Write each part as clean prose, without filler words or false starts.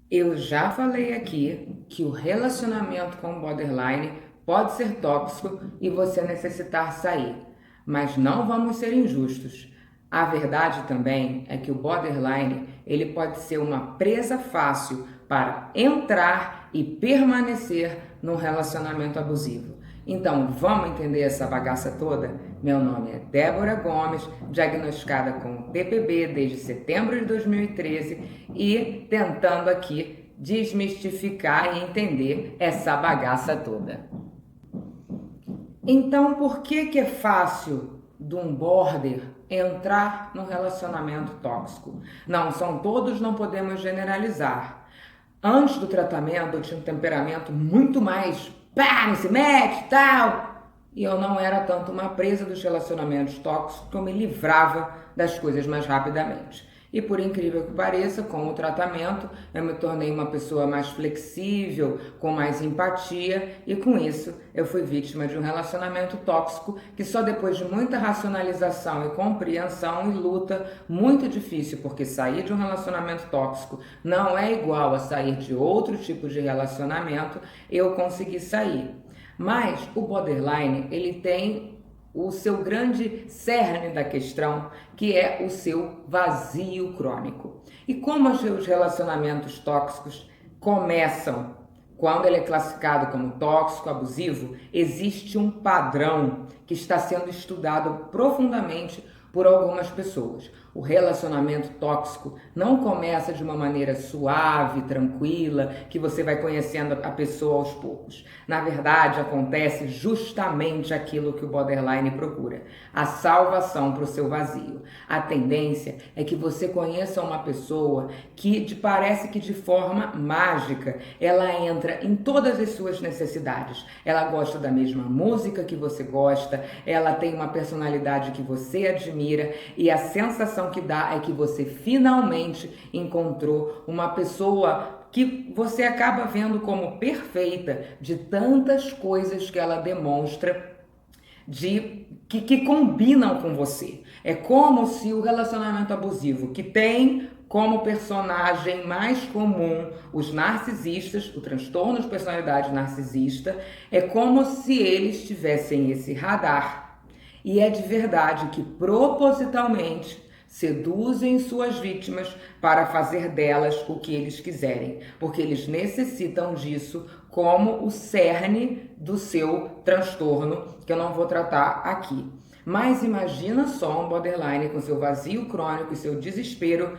Eu já falei aqui que o relacionamento com o borderline pode ser tóxico e você necessitar sair, mas não vamos ser injustos. A verdade também é que o borderline ele pode ser uma presa fácil para entrar e permanecer num relacionamento abusivo. Então, vamos entender essa bagaça toda? Meu nome é Débora Gomes, diagnosticada com TPB desde setembro de 2013 e tentando aqui desmistificar e entender essa bagaça toda. Então, por que é fácil de um border entrar num relacionamento tóxico? Não, são todos, não podemos generalizar. Antes do tratamento eu tinha um temperamento muito mais pá, não se mete, tal. E eu não era tanto uma presa dos relacionamentos tóxicos, que eu me livrava das coisas mais rapidamente. E por incrível que pareça, com o tratamento, eu me tornei uma pessoa mais flexível, com mais empatia, e com isso eu fui vítima de um relacionamento tóxico que só depois de muita racionalização e compreensão e luta, muito difícil, porque sair de um relacionamento tóxico não é igual a sair de outro tipo de relacionamento, eu consegui sair. Mas o borderline, ele tem o seu grande cerne da questão, que é o seu vazio crônico. E como os relacionamentos tóxicos começam quando ele é classificado como tóxico, abusivo, existe um padrão que está sendo estudado profundamente por algumas pessoas. O relacionamento tóxico não começa de uma maneira suave, tranquila, que você vai conhecendo a pessoa aos poucos. Na verdade, acontece justamente aquilo que o borderline procura: a salvação para o seu vazio. A tendência é que você conheça uma pessoa que parece que de forma mágica ela entra em todas as suas necessidades. Ela gosta da mesma música que você gosta, ela tem uma personalidade que você admira e a sensação que dá é que você finalmente encontrou uma pessoa que você acaba vendo como perfeita, de tantas coisas que ela demonstra que combinam com você. É como se o relacionamento abusivo, que tem como personagem mais comum os narcisistas, o transtorno de personalidade narcisista, é como se eles tivessem esse radar. E é de verdade que propositalmente seduzem suas vítimas para fazer delas o que eles quiserem, porque eles necessitam disso como o cerne do seu transtorno, que eu não vou tratar aqui. Mas imagina só um borderline com seu vazio crônico e seu desespero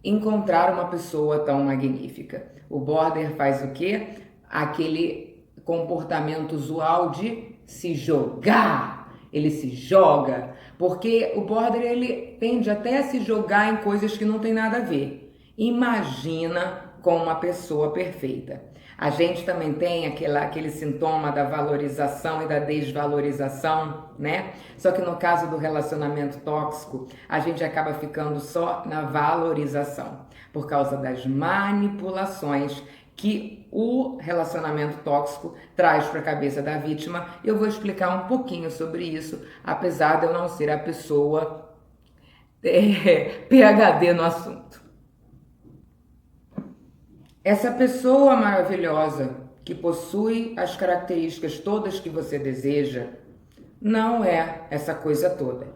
encontrar uma pessoa tão magnífica. O border faz o quê? Aquele comportamento usual de se jogar. Ele se joga, porque o border ele tende até a se jogar em coisas que não tem nada a ver. Imagina com uma pessoa perfeita. A gente também tem aquele sintoma da valorização e da desvalorização, né? Só que no caso do relacionamento tóxico, a gente acaba ficando só na valorização, por causa das manipulações que o relacionamento tóxico traz para a cabeça da vítima. Eu vou explicar um pouquinho sobre isso, apesar de eu não ser a pessoa PhD no assunto. Essa pessoa maravilhosa que possui as características todas que você deseja não é essa coisa toda.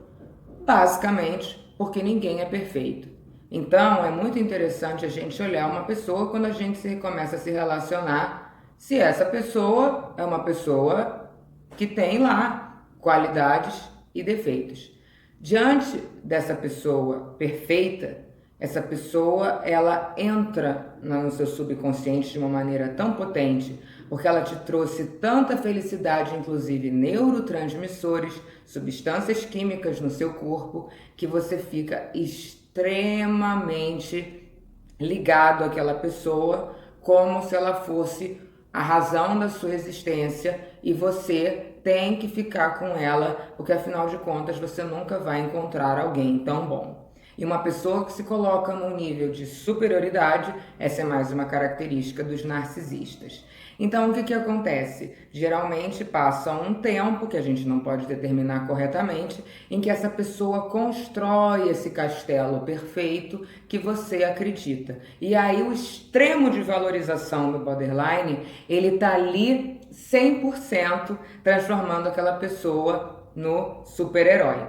Basicamente porque ninguém é perfeito. Então é muito interessante a gente olhar uma pessoa quando a gente começa a se relacionar, se essa pessoa é uma pessoa que tem lá qualidades e defeitos. Diante dessa pessoa perfeita, essa pessoa, ela entra no seu subconsciente de uma maneira tão potente, porque ela te trouxe tanta felicidade, inclusive neurotransmissores, substâncias químicas no seu corpo, que você fica extremamente ligado àquela pessoa, como se ela fosse a razão da sua existência, e você tem que ficar com ela, porque afinal de contas você nunca vai encontrar alguém tão bom. E uma pessoa que se coloca num nível de superioridade, essa é mais uma característica dos narcisistas. Então, o que acontece? Geralmente passa um tempo, que a gente não pode determinar corretamente, em que essa pessoa constrói esse castelo perfeito que você acredita. E aí o extremo de valorização do borderline, ele tá ali 100% transformando aquela pessoa no super-herói.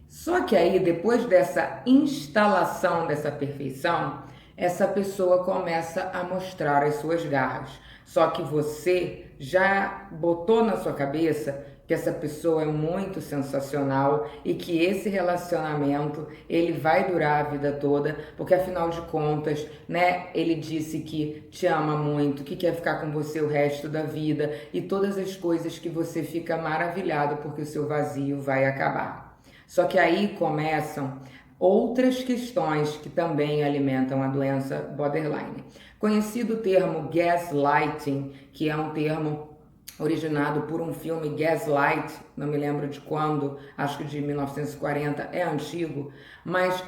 Só que aí, depois dessa instalação dessa perfeição, essa pessoa começa a mostrar as suas garras. Só que você já botou na sua cabeça que essa pessoa é muito sensacional e que esse relacionamento ele vai durar a vida toda, porque afinal de contas, né, ele disse que te ama muito, que quer ficar com você o resto da vida e todas as coisas que você fica maravilhado porque o seu vazio vai acabar. Só que aí começam outras questões que também alimentam a doença borderline. Conhecido o termo gaslighting, que é um termo originado por um filme Gaslight, não me lembro de quando, acho que de 1940, é antigo, mas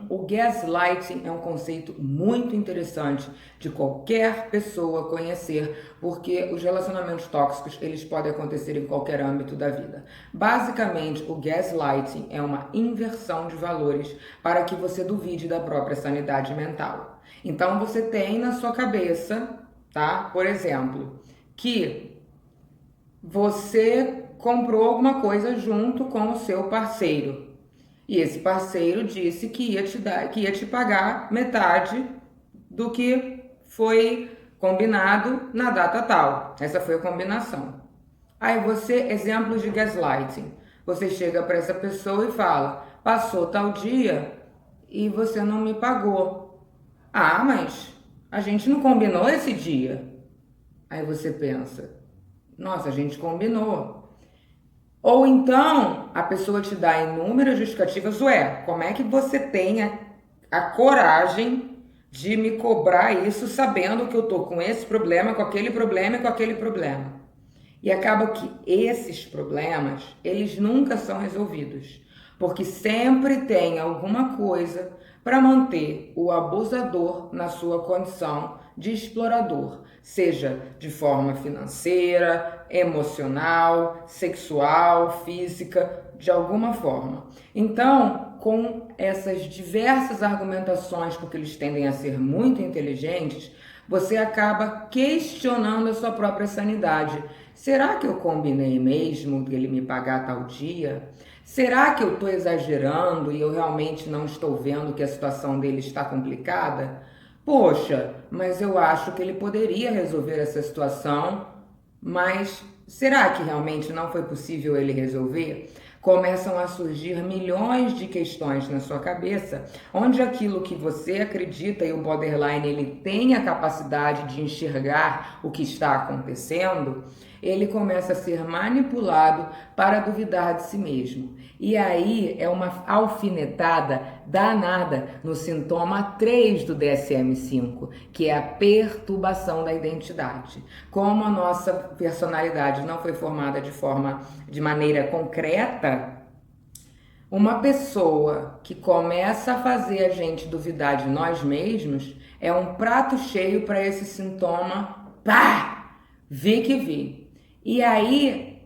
o gaslighting é um conceito muito interessante de qualquer pessoa conhecer, porque os relacionamentos tóxicos, eles podem acontecer em qualquer âmbito da vida. Basicamente, o gaslighting é uma inversão de valores para que você duvide da própria sanidade mental. Então, você tem na sua cabeça, tá? Por exemplo, que você comprou alguma coisa junto com o seu parceiro. E esse parceiro disse que ia te pagar metade do que foi combinado na data tal. Essa foi a combinação. Aí exemplos de gaslighting. Você chega para essa pessoa e fala: passou tal dia e você não me pagou. Ah, mas a gente não combinou esse dia. Aí você pensa: nossa, a gente combinou. Ou então, a pessoa te dá inúmeras justificativas. Ué, como é que você tem a coragem de me cobrar isso sabendo que eu tô com esse problema, com aquele problema e com aquele problema? E acaba que esses problemas, eles nunca são resolvidos. Porque sempre tem alguma coisa para manter o abusador na sua condição de explorador, seja de forma financeira, emocional, sexual, física, de alguma forma. Então, com essas diversas argumentações, porque eles tendem a ser muito inteligentes, você acaba questionando a sua própria sanidade. Será que eu combinei mesmo de ele me pagar tal dia? Será que eu estou exagerando e eu realmente não estou vendo que a situação dele está complicada? Poxa, mas eu acho que ele poderia resolver essa situação, mas será que realmente não foi possível ele resolver? Começam a surgir milhões de questões na sua cabeça, onde aquilo que você acredita e o borderline ele tem a capacidade de enxergar o que está acontecendo, ele começa a ser manipulado para duvidar de si mesmo. E aí é uma alfinetada danada no sintoma 3 do DSM-5, que é a perturbação da identidade. Como a nossa personalidade não foi formada de maneira concreta, uma pessoa que começa a fazer a gente duvidar de nós mesmos é um prato cheio para esse sintoma, pá, vi que vi. E aí,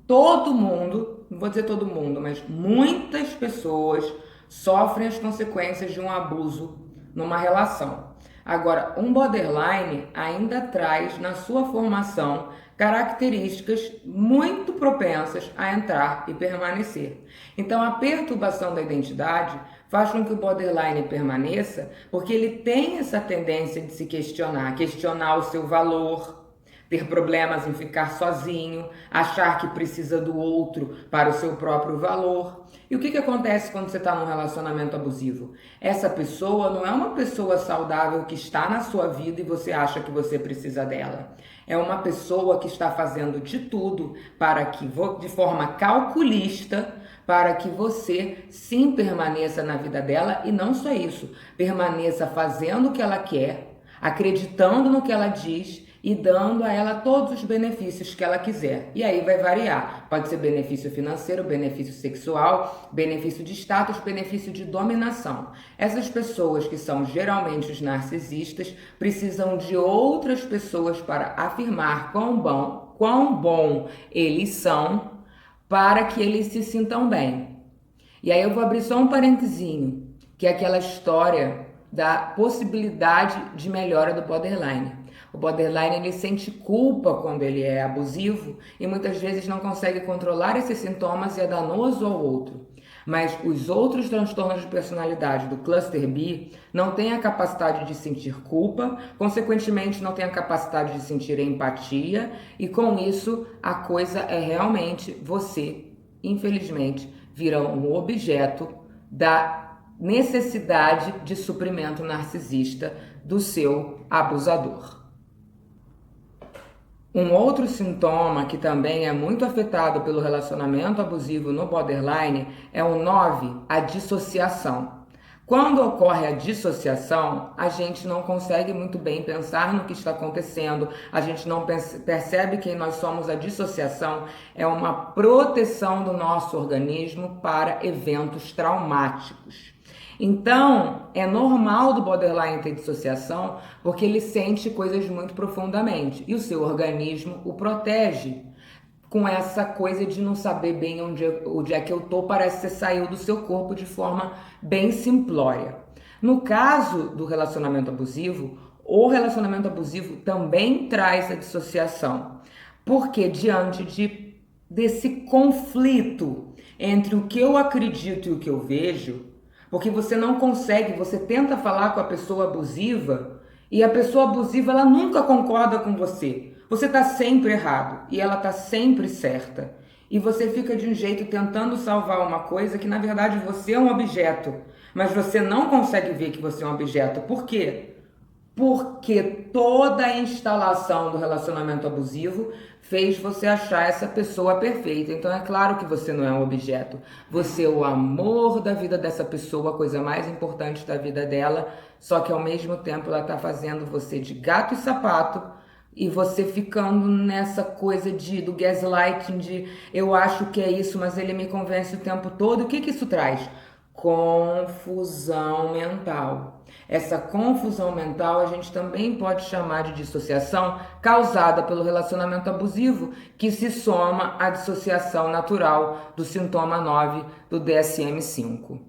todo mundo, não vou dizer todo mundo, mas muitas pessoas sofrem as consequências de um abuso numa relação. Agora, um borderline ainda traz na sua formação características muito propensas a entrar e permanecer. Então, a perturbação da identidade faz com que o borderline permaneça, porque ele tem essa tendência de se questionar o seu valor, ter problemas em ficar sozinho, achar que precisa do outro para o seu próprio valor. E o que acontece quando você está num relacionamento abusivo? Essa pessoa não é uma pessoa saudável que está na sua vida e você acha que você precisa dela. É uma pessoa que está fazendo de tudo para que, de forma calculista, para que você sim permaneça na vida dela e não só isso, permaneça fazendo o que ela quer, acreditando no que ela diz e dando a ela todos os benefícios que ela quiser. E aí vai variar. Pode ser benefício financeiro, benefício sexual, benefício de status, benefício de dominação. Essas pessoas que são geralmente os narcisistas precisam de outras pessoas para afirmar quão bom eles são para que eles se sintam bem. E aí eu vou abrir só um parentezinho, que é aquela história da possibilidade de melhora do borderline. O borderline, ele sente culpa quando ele é abusivo e muitas vezes não consegue controlar esses sintomas e é danoso ao outro. Mas os outros transtornos de personalidade do cluster B não têm a capacidade de sentir culpa, consequentemente não têm a capacidade de sentir empatia e com isso a coisa é realmente você, infelizmente, vira um objeto da necessidade de suprimento narcisista do seu abusador. Um outro sintoma que também é muito afetado pelo relacionamento abusivo no borderline é o 9, a dissociação. Quando ocorre a dissociação, a gente não consegue muito bem pensar no que está acontecendo, a gente não percebe quem nós somos. A dissociação é uma proteção do nosso organismo para eventos traumáticos. Então, é normal do borderline ter dissociação porque ele sente coisas muito profundamente e o seu organismo o protege com essa coisa de não saber bem onde é que eu tô, parece que você saiu do seu corpo de forma bem simplória. No caso do relacionamento abusivo, o relacionamento abusivo também traz a dissociação, porque diante desse conflito entre o que eu acredito e o que eu vejo, porque você não consegue, você tenta falar com a pessoa abusiva e a pessoa abusiva ela nunca concorda com você. Você está sempre errado e ela está sempre certa. E você fica de um jeito tentando salvar uma coisa que na verdade você é um objeto, mas você não consegue ver que você é um objeto. Por quê? Porque toda a instalação do relacionamento abusivo fez você achar essa pessoa perfeita. Então é claro que você não é um objeto. Você é o amor da vida dessa pessoa, a coisa mais importante da vida dela, só que ao mesmo tempo ela está fazendo você de gato e sapato e você ficando nessa coisa do gaslighting, de eu acho que é isso, mas ele me convence o tempo todo. O que isso traz? Confusão mental. Essa confusão mental a gente também pode chamar de dissociação causada pelo relacionamento abusivo, que se soma à dissociação natural do sintoma 9 do DSM-5.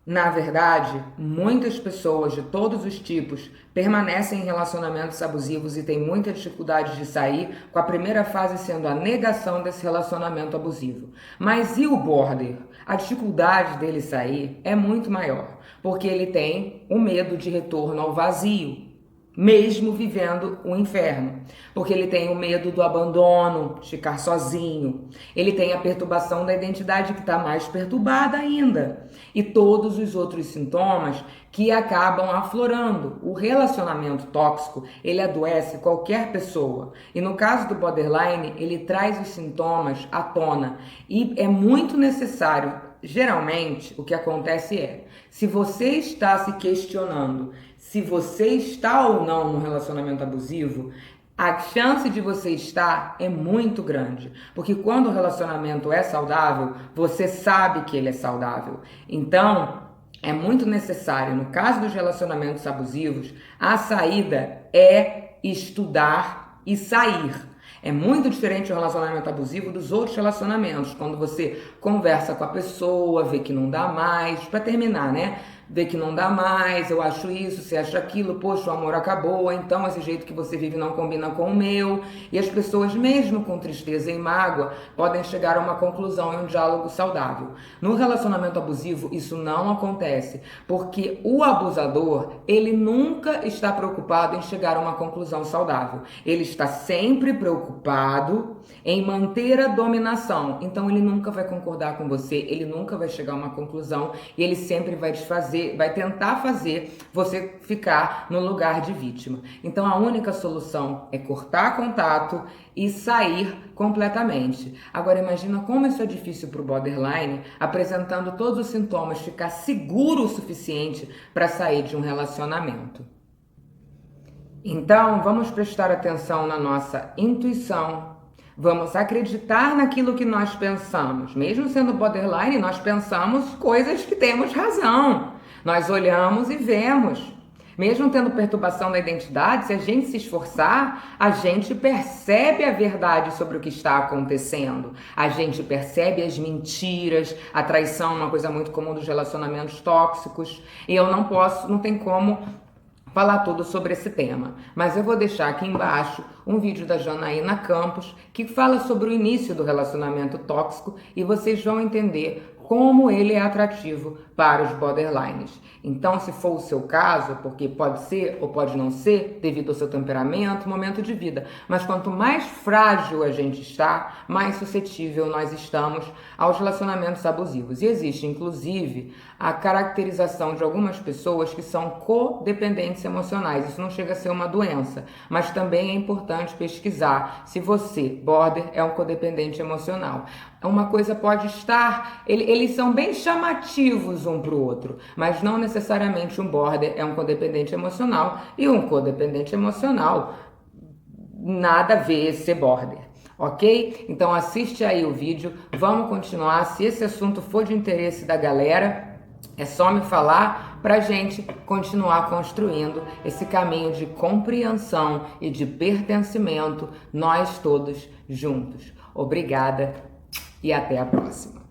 Na verdade, muitas pessoas de todos os tipos permanecem em relacionamentos abusivos e têm muita dificuldade de sair, com a primeira fase sendo a negação desse relacionamento abusivo. Mas e o border? A dificuldade dele sair é muito maior, porque ele tem o medo de retorno ao vazio, mesmo vivendo o inferno, porque ele tem o medo do abandono, de ficar sozinho, ele tem a perturbação da identidade que está mais perturbada ainda, e todos os outros sintomas que acabam aflorando. O relacionamento tóxico, ele adoece qualquer pessoa, e no caso do borderline, ele traz os sintomas à tona, e é muito necessário. Geralmente, o que acontece é, se você está se questionando se você está ou não no relacionamento abusivo, a chance de você estar é muito grande. Porque quando o relacionamento é saudável, você sabe que ele é saudável. Então, é muito necessário, no caso dos relacionamentos abusivos, a saída é estudar e sair. É muito diferente o relacionamento abusivo dos outros relacionamentos, quando você conversa com a pessoa, vê que não dá mais, para terminar, né? Vê que não dá mais, eu acho isso, você acha aquilo, poxa, o amor acabou, então esse jeito que você vive não combina com o meu. E as pessoas, mesmo com tristeza e mágoa, podem chegar a uma conclusão e um diálogo saudável. No relacionamento abusivo, isso não acontece, porque o abusador, ele nunca está preocupado em chegar a uma conclusão saudável. Ele está sempre preocupado em manter a dominação. Então ele nunca vai concordar com você, ele nunca vai chegar a uma conclusão e ele sempre vai vai tentar fazer você ficar no lugar de vítima. Então a única solução é cortar contato e sair completamente. Agora imagina como isso é difícil para o borderline, apresentando todos os sintomas, ficar seguro o suficiente para sair de um relacionamento. Então, vamos prestar atenção na nossa intuição. Vamos acreditar naquilo que nós pensamos. Mesmo sendo borderline, nós pensamos coisas que temos razão. Nós olhamos e vemos. Mesmo tendo perturbação da identidade, se a gente se esforçar, a gente percebe a verdade sobre o que está acontecendo. A gente percebe as mentiras, a traição, uma coisa muito comum dos relacionamentos tóxicos. E eu não tem como falar tudo sobre esse tema, mas eu vou deixar aqui embaixo um vídeo da Janaína Campos que fala sobre o início do relacionamento tóxico e vocês vão entender como ele é atrativo para os borderlines. Então, se for o seu caso, porque pode ser ou pode não ser, devido ao seu temperamento, momento de vida, mas quanto mais frágil a gente está, mais suscetível nós estamos aos relacionamentos abusivos. E existe, inclusive, a caracterização de algumas pessoas que são codependentes emocionais. Isso não chega a ser uma doença, mas também é importante pesquisar se você, border, é um codependente emocional. Uma coisa pode estar, eles são bem chamativos um para o outro, mas não necessariamente um border é um codependente emocional e um codependente emocional nada a ver ser border, ok? Então assiste aí o vídeo, vamos continuar. Se esse assunto for de interesse da galera, é só me falar pra gente continuar construindo esse caminho de compreensão e de pertencimento, nós todos juntos. Obrigada e até a próxima.